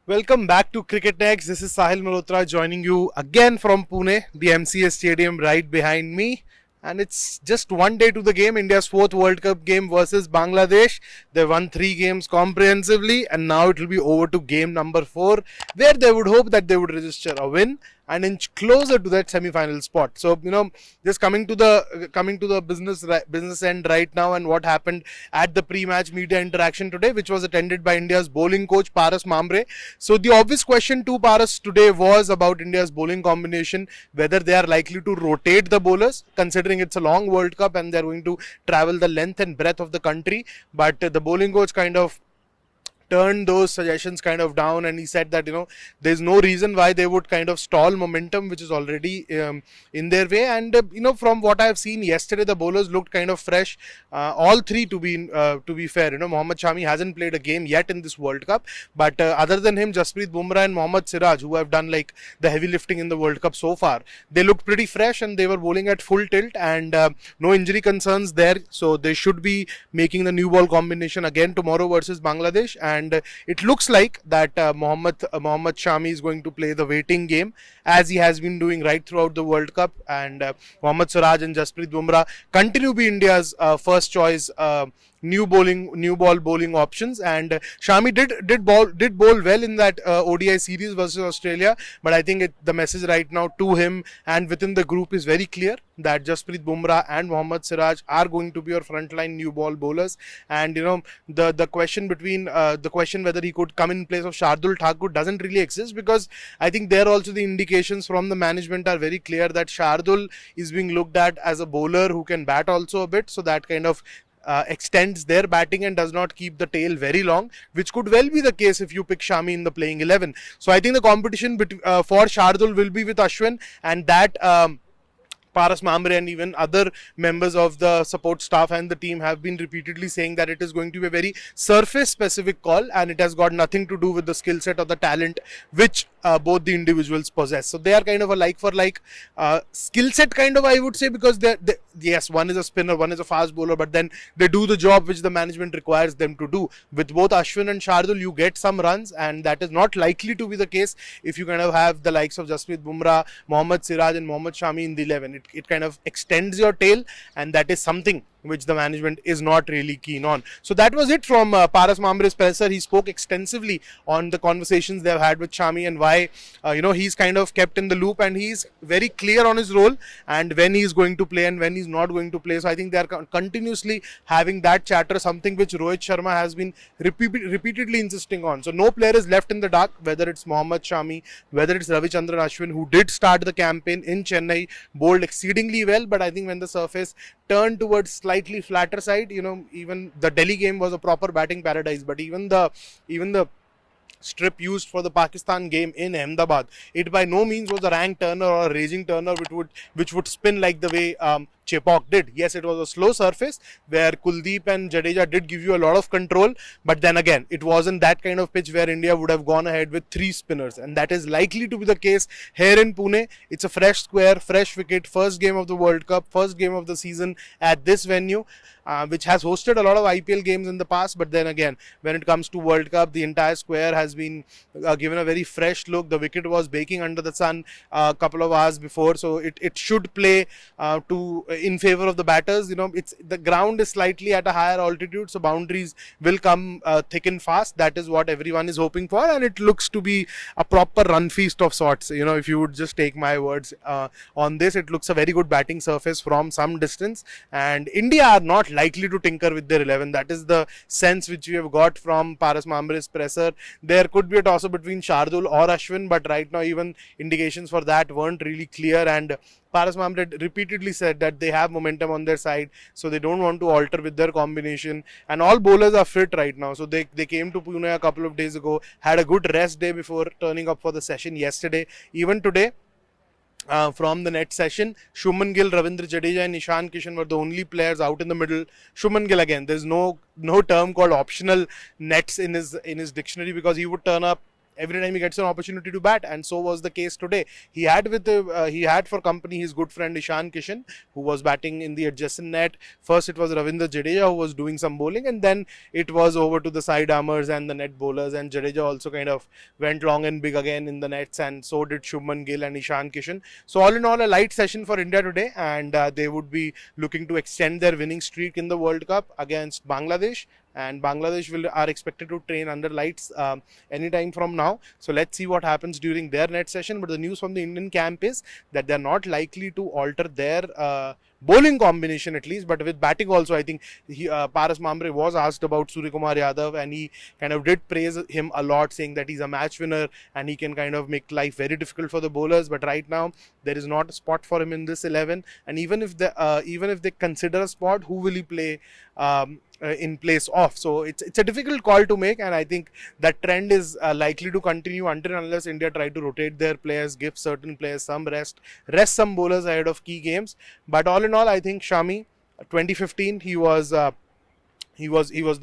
Welcome back to CricketNext. This is Sahil Malhotra joining you again from Pune, the MCA Stadium right behind me. And it's just one day to the game, India's fourth World Cup game versus Bangladesh. They won 3 games comprehensively, and now it will be over to game number 4, where they would hope that they would register a win and inch closer to that semi-final spot. So just coming to the business end right now, and what happened at the pre-match media interaction today, which was attended by India's bowling coach Paras Mhambrey. So the obvious question to Paras today was about India's bowling combination, whether they are likely to rotate the bowlers, considering it's a long World Cup and they're going to travel the length and breadth of the country. But the bowling coach kind of turned those suggestions kind of down, and he said that there's no reason why they would kind of stall momentum which is already in their way. And from what I've seen yesterday, the bowlers looked kind of fresh, all three, to be fair. Mohammed Shami hasn't played a game yet in this World Cup, but other than him, Jasprit Bumrah and Mohammad Siraj, who have done like the heavy lifting in the World Cup so far, they looked pretty fresh and they were bowling at full tilt, and no injury concerns there, so they should be making the new ball combination again tomorrow versus Bangladesh. And it looks like that Mohammed Shami is going to play the waiting game, as he has been doing right throughout the World Cup. And Mohammad Siraj and Jasprit Bumrah continue to be India's first choice new ball bowling options. And Shami did bowl well in that ODI series versus Australia, but I think the message right now to him and within the group is very clear that Jasprit Bumrah and Mohammad Siraj are going to be your frontline new ball bowlers. And the question whether he could come in place of Shardul Thakur doesn't really exist, because I think there also the indications from the management are very clear that Shardul is being looked at as a bowler who can bat also a bit, so that kind of extends their batting and does not keep the tail very long, which could well be the case if you pick Shami in the playing 11. So I think the competition for Shardul will be with Ashwin, and that Paras Mhambrey and even other members of the support staff and the team have been repeatedly saying that it is going to be a very surface specific call, and it has got nothing to do with the skill set or the talent which both the individuals possess. So they are kind of a like for like skill set kind of, I would say, because yes, one is a spinner, one is a fast bowler, but then they do the job which the management requires them to do. With both Ashwin and Shardul, you get some runs, and that is not likely to be the case if you kind of have the likes of Jasprit Bumrah, Mohammad Siraj and Mohammad Shami in the 11. It kind of extends your tail, and that is something which the management is not really keen on. So that was it from Paras Mhambrey's presser. He spoke extensively on the conversations they've had with Shami and why he's kind of kept in the loop, and he's very clear on his role and when he's going to play and when he's not going to play. So I think they are continuously having that chatter, something which Rohit Sharma has been repeatedly insisting on. So no player is left in the dark, whether it's Mohammed Shami, whether it's Ravichandran Ashwin, who did start the campaign in Chennai, bowled exceedingly well, but I think when the surface turned towards slightly flatter side, even the Delhi game was a proper batting paradise, but even the strip used for the Pakistan game in Ahmedabad, it by no means was a rank turner or a raging turner which would spin like the way Chepauk did. Yes, it was a slow surface where Kuldeep and Jadeja did give you a lot of control, but then again, it wasn't that kind of pitch where India would have gone ahead with 3 spinners, and that is likely to be the case here in Pune. It's a fresh square, fresh wicket, first game of the World Cup, first game of the season at this venue, which has hosted a lot of IPL games in the past, but then again, when it comes to World Cup, the entire square has been given a very fresh look. The wicket was baking under the sun a couple of hours before, so it should play in favor of the batters. It's the ground is slightly at a higher altitude, so boundaries will come thick and fast. That is what everyone is hoping for, and it looks to be a proper run feast of sorts. If you would just take my words on this, it looks a very good batting surface from some distance, and India are not likely to tinker with their 11. That is the sense which we have got from Paras Mhambrey's presser. There could be a toss-up between Shardul or Ashwin, but right now even indications for that weren't really clear, and Paras Mhambrey repeatedly said that they have momentum on their side, so they don't want to alter with their combination, and all bowlers are fit right now. So they came to Pune a couple of days ago, had a good rest day before turning up for the session yesterday. Even today, from the net session, Shubman Gill, Ravindra Jadeja and Ishan Kishan were the only players out in the middle. Shubman Gill, again, there's no term called optional nets in his dictionary, because he would turn up every time he gets an opportunity to bat, and so was the case today. He had for company his good friend Ishan Kishan, who was batting in the adjacent net. First it was Ravindra Jadeja who was doing some bowling, and then it was over to the side armers and the net bowlers, and Jadeja also kind of went long and big again in the nets, and so did Shubman Gill and Ishan Kishan. So all in all, a light session for India today, and they would be looking to extend their winning streak in the World Cup against Bangladesh. And Bangladesh are expected to train under lights anytime from now. So let's see what happens during their net session. But the news from the Indian camp is that they're not likely to alter their bowling combination, at least. But with batting also, I think Paras Mhambrey was asked about Suryakumar Yadav, and he kind of did praise him a lot, saying that he's a match winner and he can kind of make life very difficult for the bowlers. But right now there is not a spot for him in this 11, and even if they consider a spot, who will he play in place of? So it's a difficult call to make, and I think that trend is likely to continue until and unless India try to rotate their players, give certain players some rest some bowlers ahead of key games. But all in all, I think Shami, 2015, he was the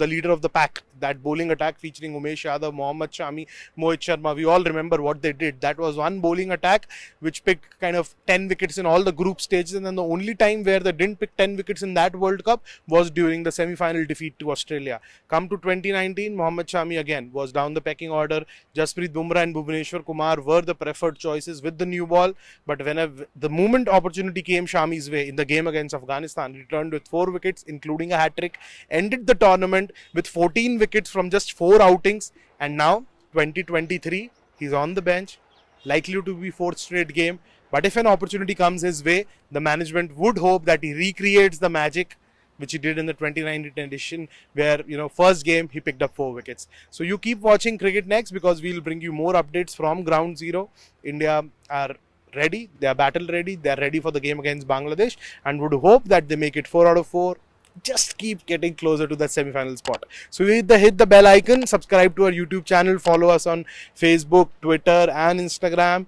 leader of the pack. That bowling attack featuring Umesh Yadav, Mohammed Shami, Mohit Sharma, we all remember what they did. That was one bowling attack which picked kind of 10 wickets in all the group stages, and then the only time where they didn't pick 10 wickets in that World Cup was during the semi-final defeat to Australia. Come to 2019, Mohammed Shami again was down the pecking order. Jasprit Bumrah and Bhuvneshwar Kumar were the preferred choices with the new ball, but whenever the moment opportunity came Shami's way in the game against Afghanistan, he returned with 4 wickets, including a hat-trick, ended the tournament with 14 wickets from just 4 outings, and now 2023 he's on the bench, likely to be 4th straight game. But if an opportunity comes his way, the management would hope that he recreates the magic which he did in the 2019 edition, where first game he picked up 4 wickets. So you keep watching Cricket Next, because we'll bring you more updates from ground zero. India are ready, they are battle ready, they are ready for the game against Bangladesh, and would hope that they make it 4 out of 4. Just keep getting closer to that semi-final spot. So hit the bell icon, subscribe to our YouTube channel, follow us on Facebook, Twitter and Instagram.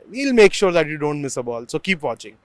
We'll make sure that you don't miss a ball. So keep watching.